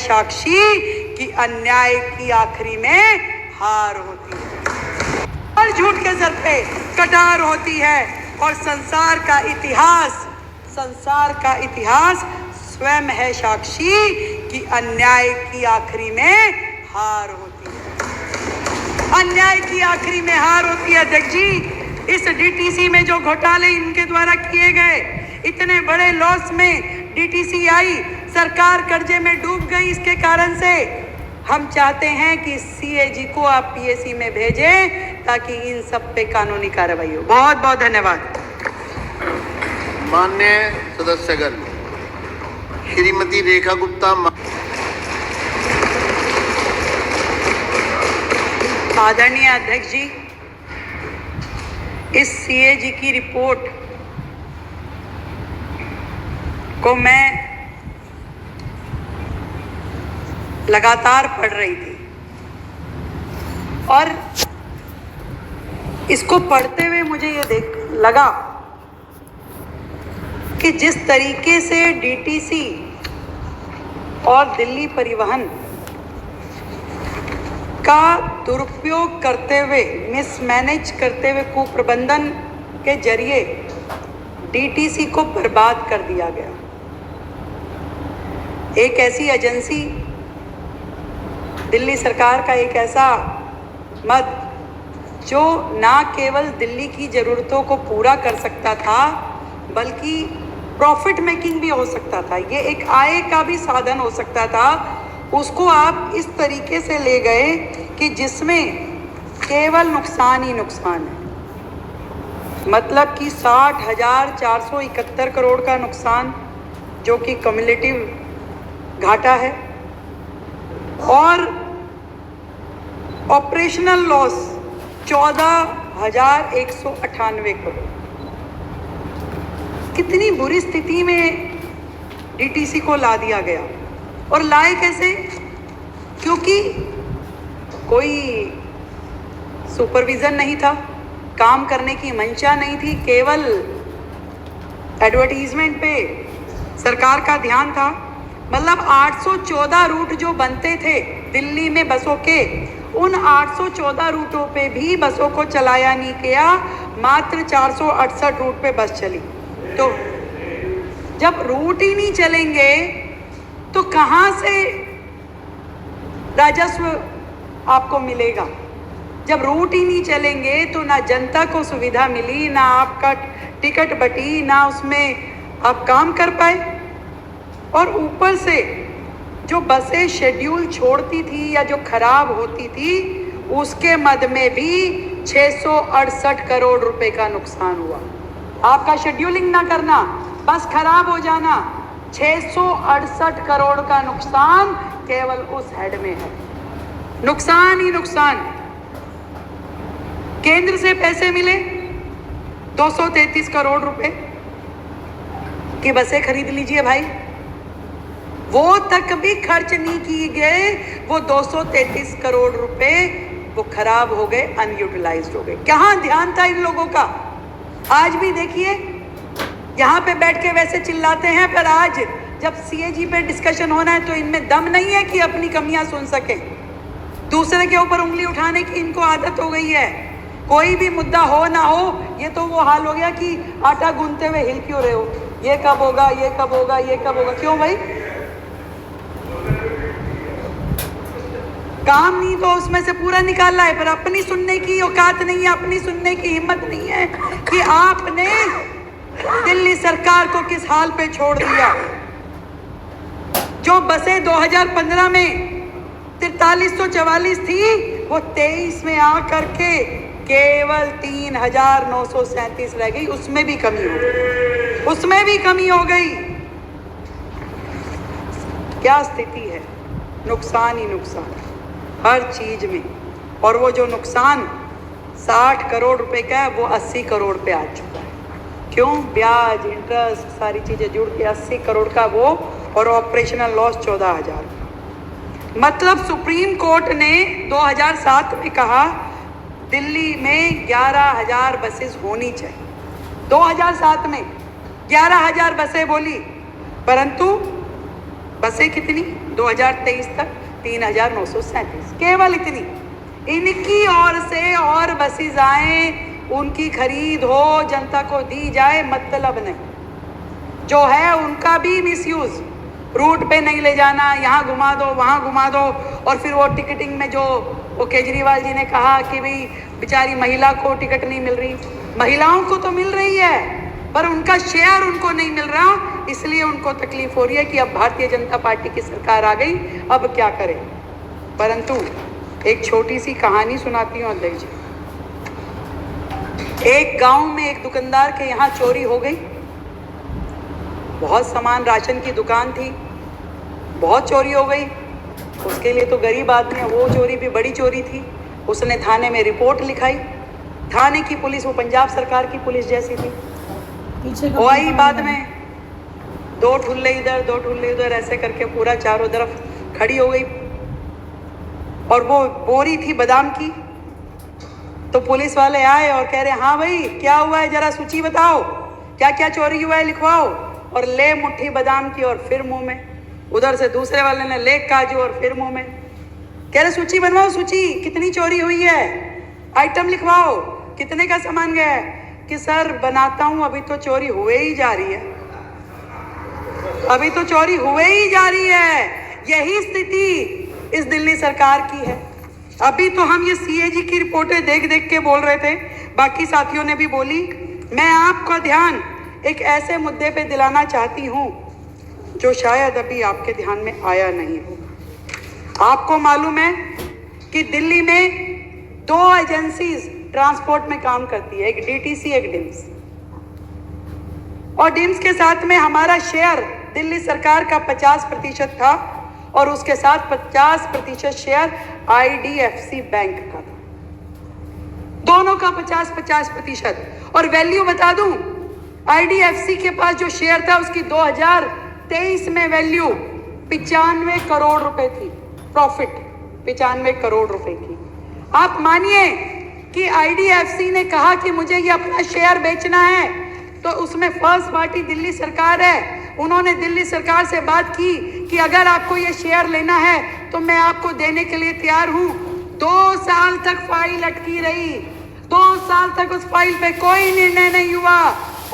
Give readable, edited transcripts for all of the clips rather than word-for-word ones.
साक्षी कि अन्याय की आखिरी में हार होती है और झूठ के सर पे कटार होती है। और संसार का इतिहास स्वयं है साक्षी कि अन्याय की आखिरी में हार होती है। अन्याय की आखिरी में हार होती है। अध्यक्ष जी, इस डीटीसी में जो घोटाले इनके द्वारा किए गए, इतने बड़े लॉस में डीटीसी आई, सरकार कर्जे में डूब गई। इसके कारण से हम चाहते हैं कि सीएजी को आप पीएसी में भेजें ताकि इन सब पे कानूनी कार्रवाई हो। बहुत बहुत धन्यवाद। माननीय सदस्यगण, श्रीमती रेखा गुप्ता। आदरणीय अध्यक्ष जी, इस सीएजी की रिपोर्ट को मैं लगातार पढ़ रही थी और इसको पढ़ते हुए मुझे ये लगा कि जिस तरीके से डीटीसी और दिल्ली परिवहन का दुरुपयोग करते हुए, मिसमैनेज करते हुए, कुप्रबंधन के जरिए डीटीसी को बर्बाद कर दिया गया। एक ऐसी एजेंसी, दिल्ली सरकार का एक ऐसा मद जो ना केवल दिल्ली की ज़रूरतों को पूरा कर सकता था बल्कि प्रॉफिट मेकिंग भी हो सकता था, ये एक आय का भी साधन हो सकता था, उसको आप इस तरीके से ले गए कि जिसमें केवल नुकसान ही नुकसान है। मतलब कि 60,471 करोड़ का नुकसान जो कि कम्युलेटिव घाटा है और ऑपरेशनल लॉस 14,198 करोड़। कितनी बुरी स्थिति में डीटीसी को ला दिया गया। और लाए कैसे? क्योंकि कोई सुपरविज़न नहीं था, काम करने की मंशा नहीं थी, केवल एडवर्टीजमेंट पे सरकार का ध्यान था। मतलब 814 रूट जो बनते थे दिल्ली में बसों के, उन 814 रूटों पे भी बसों को चलाया नहीं गया, मात्र 468 रूट पे बस चली। तो जब रूट ही नहीं चलेंगे तो कहाँ से राजस्व आपको मिलेगा? जब रूट ही नहीं चलेंगे तो ना जनता को सुविधा मिली, ना आपका टिकट बटी, ना उसमें आप काम कर पाए। और ऊपर से जो बसें शेड्यूल छोड़ती थी या जो खराब होती थी, उसके मद में भी 668 करोड़ रुपए का नुकसान हुआ। आपका शेड्यूलिंग ना करना, बस खराब हो जाना, 668 करोड़ का नुकसान केवल उस हेड में है। नुकसान ही नुकसान। केंद्र से पैसे मिले 233 करोड़ रुपए की बसें खरीद लीजिए भाई, वो तक भी खर्च नहीं किए गए। वो 233 करोड़ रुपए वो खराब हो गए, अनयूटिलाइज्ड हो गए। कहाँ ध्यान था इन लोगों का? आज भी देखिए, यहाँ पे बैठ के वैसे चिल्लाते हैं, पर आज जब सीएजी पे डिस्कशन होना है तो इनमें दम नहीं है कि अपनी कमियां सुन सके। दूसरे के ऊपर उंगली उठाने की इनको आदत हो गई है। कोई भी मुद्दा हो ना हो, ये तो वो हाल हो गया कि आटा गूंथते हुए हिल क्यों रहे हो, ये कब होगा, ये कब होगा, ये कब होगा। क्यों भाई? काम नहीं तो उसमें से पूरा निकाला है, पर अपनी सुनने की औकात नहीं है, अपनी सुनने की हिम्मत नहीं है कि आपने दिल्ली सरकार को किस हाल पे छोड़ दिया। जो बसें 2015 में 4344 थी, वो 23 में आकर के केवल 3937 रह गई। उसमें भी कमी हो गई, उसमें भी कमी हो गई। क्या स्थिति है? नुकसान ही नुकसान हर चीज में। और वो जो नुकसान 60 करोड़ रुपए का है, वो 80 करोड़ पे आ चुका है। क्यों? ब्याज, इंटरेस्ट, सारी चीजें जुड़ के 80 करोड़ का वो, और ऑपरेशनल लॉस 14,000 का। मतलब सुप्रीम कोर्ट ने 2007 में कहा दिल्ली में 11,000 बसेस होनी चाहिए। 2007 में 11,000 बसें बोली, परंतु बसें कितनी 2023 तक 3,937, केवल इतनी। इनकी ओर से और बसें आए, उनकी खरीद हो, जनता को दी जाए, मतलब नहीं। जो है उनका भी मिसयूज, रूट पे नहीं ले जाना, यहाँ घुमा दो वहाँ घुमा दो, और फिर वो टिकटिंग में जो वो केजरीवाल जी ने कहा कि भाई बेचारी महिला को टिकट नहीं मिल रही, महिलाओं को तो मिल रही है पर उनका शेयर उनको नहीं मिल रहा, इसलिए उनको तकलीफ हो रही है कि अब भारतीय जनता पार्टी की सरकार आ गई, अब क्या करें। परंतु एक छोटी सी कहानी सुनाती हूँ अध्यक्ष जी। एक गांव में एक दुकानदार के यहाँ चोरी हो गई, बहुत सामान, राशन की दुकान थी, बहुत चोरी हो गई। उसके लिए तो गरीब आदमी है, वो चोरी भी बड़ी चोरी थी। उसने थाने में रिपोर्ट लिखाई, थाने की पुलिस वो पंजाब सरकार की पुलिस जैसी थी, वो आई बाद में, दो ठुल्ले इधर दो ठुल्ले इधर ऐसे करके पूरा चारों तरफ खड़ी हो गई, और वो बोरी थी बादाम की। तो पुलिस वाले आए और कह रहे हाँ भाई क्या हुआ है, जरा सूची बताओ, क्या क्या चोरी हुआ है लिखवाओ, और ले मुट्ठी बादाम की और फिर मुंह में। उधर से दूसरे वाले ने ले काजू और फिर मुंह में। कह रहे सूची बनवाओ, सूची कितनी चोरी हुई है, आइटम लिखवाओ, कितने का सामान गया है। कि सर बनाता हूं, अभी तो चोरी हुए ही जा रही है, अभी तो चोरी हुए ही जा रही है। यही स्थिति इस दिल्ली सरकार की है। अभी तो हम ये सीएजी की रिपोर्टें देख देख के बोल रहे थे, बाकी साथियों ने भी बोली। मैं आपका ध्यान एक ऐसे मुद्दे पे दिलाना चाहती हूं जो शायद अभी आपके ध्यान में आया नहीं हो। आपको मालूम है कि दिल्ली में 2 एजेंसीज ट्रांसपोर्ट में काम करती है, एक डीटीसी एक डिम्स, और डिम्स के साथ में हमारा शेयर दिल्ली सरकार का 50% था, और उसके साथ 50% शेयर आईडीएफसी बैंक का था, दोनों का 50-50%। और वैल्यू बता दूं, आईडीएफसी के पास जो शेयर था उसकी 2023 में वैल्यू 95 करोड़ रुपए थी, प्रॉफिट 95 करोड़ रुपए की। आप मानिए कि आईडीएफसी ने कहा कि मुझे ये अपना शेयर बेचना है, तो उसमें फर्स्ट पार्टी दिल्ली सरकार है। उन्होंने दिल्ली सरकार से बात की कि अगर आपको ये शेयर लेना है तो मैं आपको देने के लिए तैयार हूं। 2 साल तक फाइल अटकी रही, 2 साल तक उस फाइल पे कोई निर्णय नहीं हुआ,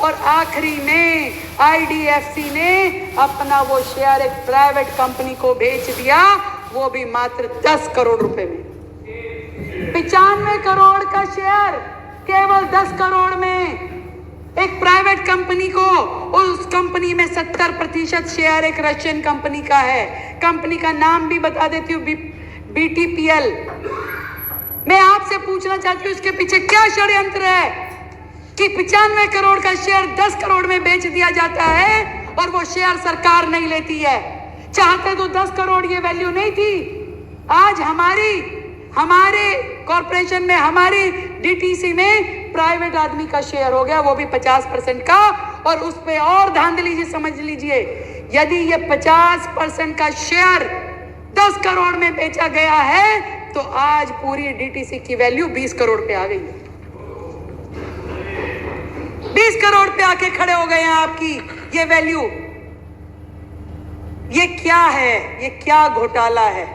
और आखिरी में आईडीएफसी ने अपना वो शेयर एक प्राइवेट कंपनी को बेच दिया, वो भी मात्र 10 करोड़ रुपए में। 95 करोड़ का शेयर केवल 10 करोड़ में एक प्राइवेट कंपनी को, उस कंपनी में 70% शेयर एक रशियन कंपनी का है। कंपनी का नाम भी बता देती हूँ, बीटीपीएल। मैं आपसे पूछना चाहती हूँ इसके पीछे क्या षड्यंत्र है कि 95 करोड़ का शेयर 10 करोड़ में बेच दिया जाता है और वो शेयर सरकार नहीं लेती है। चाहते तो 10 करोड़ ये वैल्यू नहीं थी। आज हमारे कॉर्पोरेशन में, हमारी डीटीसी में प्राइवेट आदमी का शेयर हो गया, वो भी 50% का, और उस पे और धांधली जी समझ लीजिए, यदि ये 50% का शेयर 10 करोड़ में बेचा गया है तो आज पूरी डीटीसी की वैल्यू 20 करोड़ पे आ गई है। 20 करोड़ पे आके खड़े हो गए हैं आपकी ये वैल्यू। ये क्या है, ये क्या घोटाला है,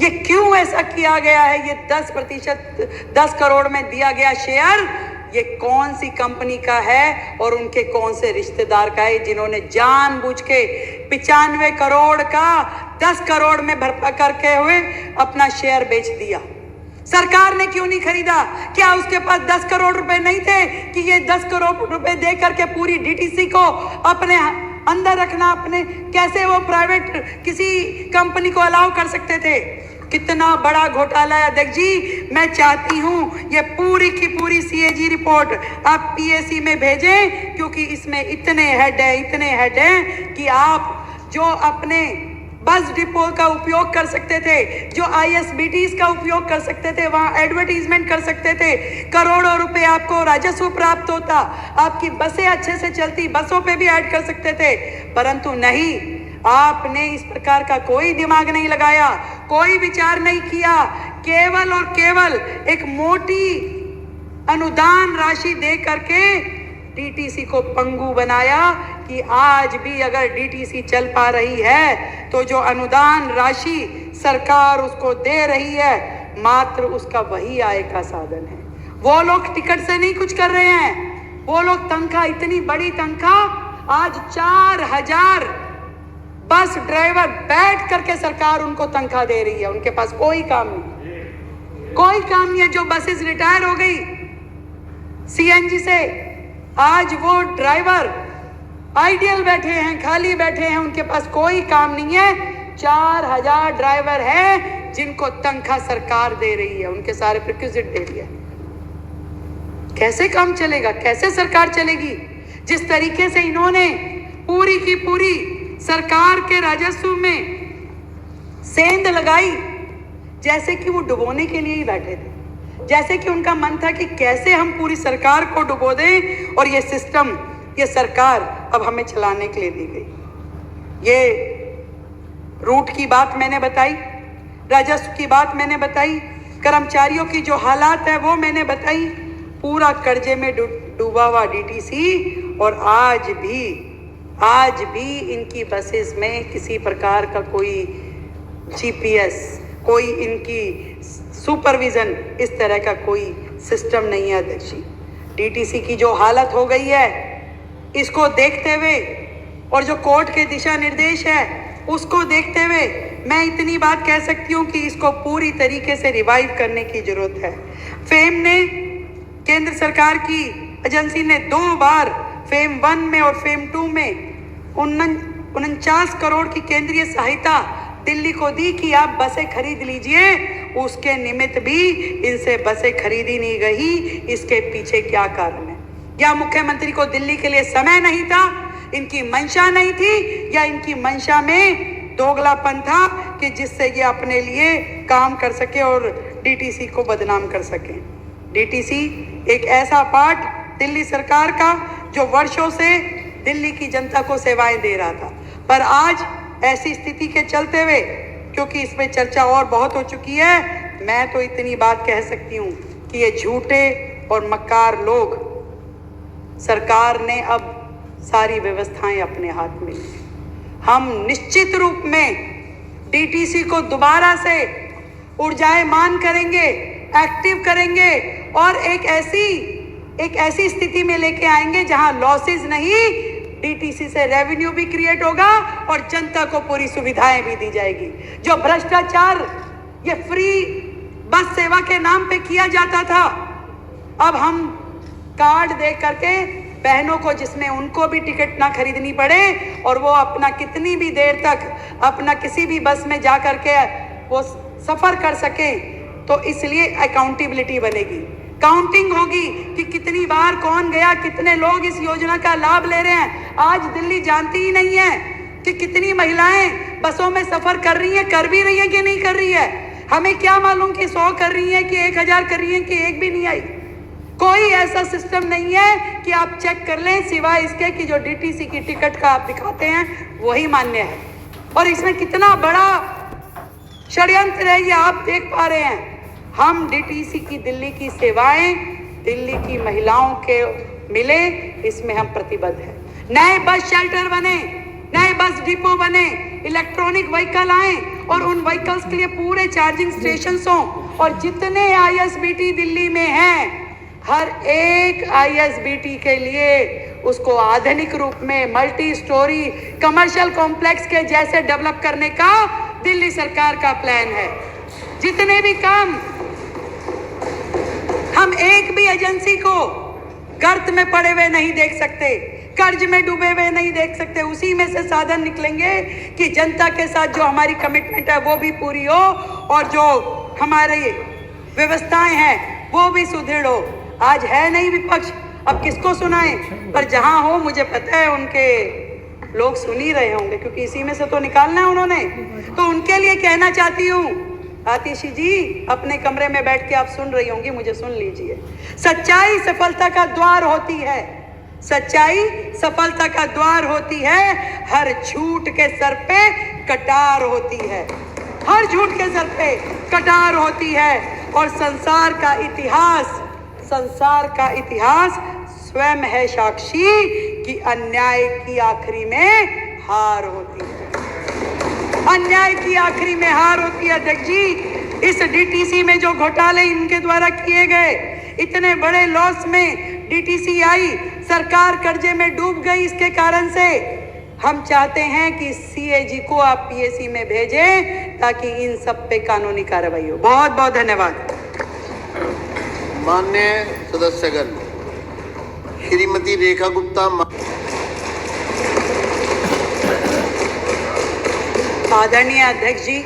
ये क्यों ऐसा किया गया है? ये 10% 10 करोड़ में दिया गया शेयर ये कौन सी कंपनी का है और उनके कौन से रिश्तेदार का है जिन्होंने जानबूझ के 95 करोड़ का 10 करोड़ में भरपा करके हुए अपना शेयर बेच दिया? सरकार ने क्यों नहीं खरीदा? क्या उसके पास 10 करोड़ रुपए नहीं थे कि ये 10 करोड़ रुपए दे करके पूरी डीटीसी को अपने अंदर रखना? अपने कैसे वो प्राइवेट किसी कंपनी को अलाउ कर सकते थे? कितना बड़ा घोटाला है अध्यक्ष जी। मैं चाहती हूं ये पूरी की पूरी सीएजी रिपोर्ट आप पीएसी में भेजें, क्योंकि इसमें इतने हेड हैं कि आप जो अपने बस डिपो का उपयोग कर सकते थे, जो आईएसबीटीज का उपयोग कर सकते थे, वहां एडवर्टीजमेंट कर सकते थे, करोड़ों रुपए आपको राजस्व प्राप्त होता, आपकी बसें अच्छे से चलती, बसों पे भी ऐड कर सकते थे। परंतु नहीं, आपने इस प्रकार का कोई दिमाग नहीं लगाया, कोई विचार नहीं किया। केवल और केवल एक मोटी अनुदान राशि दे करके टीटीसी को पंगु बनाया। कि आज भी अगर डीटीसी चल पा रही है तो जो अनुदान राशि सरकार उसको दे रही है मात्र उसका वही आय का साधन है। वो लोग टिकट से नहीं कुछ कर रहे हैं, वो लोग तनख्वाह, इतनी बड़ी तनख्वाह, आज 4000 बस ड्राइवर बैठ करके सरकार उनको तनख्वाह दे रही है, उनके पास कोई काम नहीं, कोई काम नहीं है। जो बसेस रिटायर हो गई सीएनजी से, आज वो ड्राइवर आइडियल बैठे हैं, खाली बैठे हैं, उनके पास कोई काम नहीं है। 4000 ड्राइवर हैं जिनको तनख्वाह सरकार दे रही है, उनके सारे प्रिक्विजिट दे रही है। कैसे काम चलेगा, कैसे सरकार चलेगी? जिस तरीके से इन्होंने पूरी की पूरी सरकार के राजस्व में सेंध लगाई, जैसे कि वो डुबोने के लिए ही बैठे थे, जैसे कि उनका मन था कि कैसे हम पूरी सरकार को डुबो दें और ये सिस्टम, ये सरकार अब हमें चलाने के लिए दी गई। ये रूट की बात मैंने बताई, राजस्व की बात मैंने बताई, कर्मचारियों की जो हालात है वो मैंने बताई, पूरा कर्जे में डूबा हुआ डीटीसी, और आज भी इनकी बसेस में किसी प्रकार का कोई जीपीएस, कोई इनकी सुपरविजन, इस तरह का कोई सिस्टम नहीं है अध्यक्ष जी। डीटीसी की जो हालत हो गई है, इसको देखते हुए और जो कोर्ट के दिशा निर्देश है उसको देखते हुए मैं इतनी बात कह सकती हूँ कि इसको पूरी तरीके से रिवाइव करने की जरूरत है। फेम ने, केंद्र सरकार की एजेंसी ने 2 बार फेम 1 में और फेम 2 में 49 करोड़ की केंद्रीय सहायता दिल्ली को दी कि आप बसें खरीद लीजिए। उसके निमित्त भी इनसे बसें खरीदी नहीं गई। इसके पीछे क्या कारण है? या मुख्यमंत्री को दिल्ली के लिए समय नहीं था, इनकी मंशा नहीं थी, या इनकी मंशा में दोगलापन था कि जिससे ये अपने लिए काम कर सके और डीटीसी को बदनाम कर सके। डीटीसी एक ऐसा पार्ट दिल्ली सरकार का जो वर्षों से दिल्ली की जनता को सेवाएं दे रहा था, पर आज ऐसी स्थिति के चलते हुए, क्योंकि इसमें चर्चा और बहुत हो चुकी है, मैं तो इतनी बात कह सकती हूँ कि ये झूठे और मक्कार लोग, सरकार ने अब सारी व्यवस्थाएं अपने हाथ में ली। हम निश्चित रूप में डीटीसी को दोबारा से ऊर्जायमान करेंगे, एक्टिव करेंगे और एक ऐसी स्थिति में लेके आएंगे जहां लॉसेस नहीं, डीटीसी से रेवेन्यू भी क्रिएट होगा और जनता को पूरी सुविधाएं भी दी जाएगी। जो भ्रष्टाचार ये फ्री बस सेवा के नाम पे किया जाता था, अब हम कार्ड दे करके बहनों को, जिसमें उनको भी टिकट ना खरीदनी पड़े और वो अपना कितनी भी देर तक अपना किसी भी बस में जा करके वो सफर कर सके, तो इसलिए अकाउंटेबिलिटी बनेगी, काउंटिंग होगी कि कितनी बार कौन गया, कितने लोग इस योजना का लाभ ले रहे हैं। आज दिल्ली जानती ही नहीं है कि कितनी महिलाएं बसों में सफर कर रही हैं, कर भी रही हैं कि नहीं कर रही है। हमें क्या मालूम कि 100 कर रही हैं कि 1000 कर रही हैं कि एक भी नहीं आई। कोई ऐसा सिस्टम नहीं है कि आप चेक कर लें, सिवाय इसके कि जो डीटीसी की टिकट का आप दिखाते हैं वही मान्य है। और इसमें कितना बड़ा षड्यंत्र है ये आप देख पा रहे हैं। हम डीटीसी की दिल्ली की सेवाएं दिल्ली की महिलाओं के मिले, इसमें हम प्रतिबद्ध हैं। नए बस शेल्टर बने, नए बस डिपो बने, इलेक्ट्रॉनिक व्हीकल आए और उन व्हीकल्स के लिए पूरे चार्जिंग स्टेशन हों, और जितने आईएसबीटी दिल्ली में हैं, हर एक आईएसबीटी के लिए उसको आधुनिक रूप में मल्टी स्टोरी कमर्शियल कॉम्प्लेक्स के जैसे डेवलप करने का दिल्ली सरकार का प्लान है। जितने भी काम, हम एक भी एजेंसी को गर्त में पड़े हुए नहीं देख सकते, कर्ज में डूबे हुए नहीं देख सकते। उसी में से साधन निकलेंगे कि जनता के साथ जो हमारी कमिटमेंट है वो भी पूरी हो और जो हमारी व्यवस्थाएं हैं वो भी सुदृढ़ हो। आज है नहीं विपक्ष, अब किसको सुनाएं, पर जहां हो मुझे पता है उनके लोग सुन ही रहे होंगे, क्योंकि इसी में से तो निकालना है उन्होंने। तो उनके लिए कहना चाहती हूँ, आतिशी जी अपने कमरे में बैठ के आप सुन रही होंगी, मुझे सुन लीजिए। सच्चाई सफलता का द्वार होती है, सच्चाई सफलता का द्वार होती है। हर झूठ के सर पे कटार होती है, हर झूठ के सर पे कटार होती है। और संसार का इतिहास स्वयं है साक्षी कि अन्याय की आखिरी में हार होती है। अन्याय की आखिरी में हार होती है। अध्यक्ष जी, इस डीटीसी में जो घोटाले इनके द्वारा किए गए, इतने बड़े लॉस में डीटीसी आई, सरकार कर्जे में डूब गई। इसके कारण से हम चाहते हैं कि सीएजी को आप पीएसी में भेजें ताकि इन सब पे कानूनी कार्रवाई हो। बहुत बहुत धन्यवाद। मान्य सदस्यगण, श्रीमती रेखा गुप्ता। आदरणीय अध्यक्ष जी,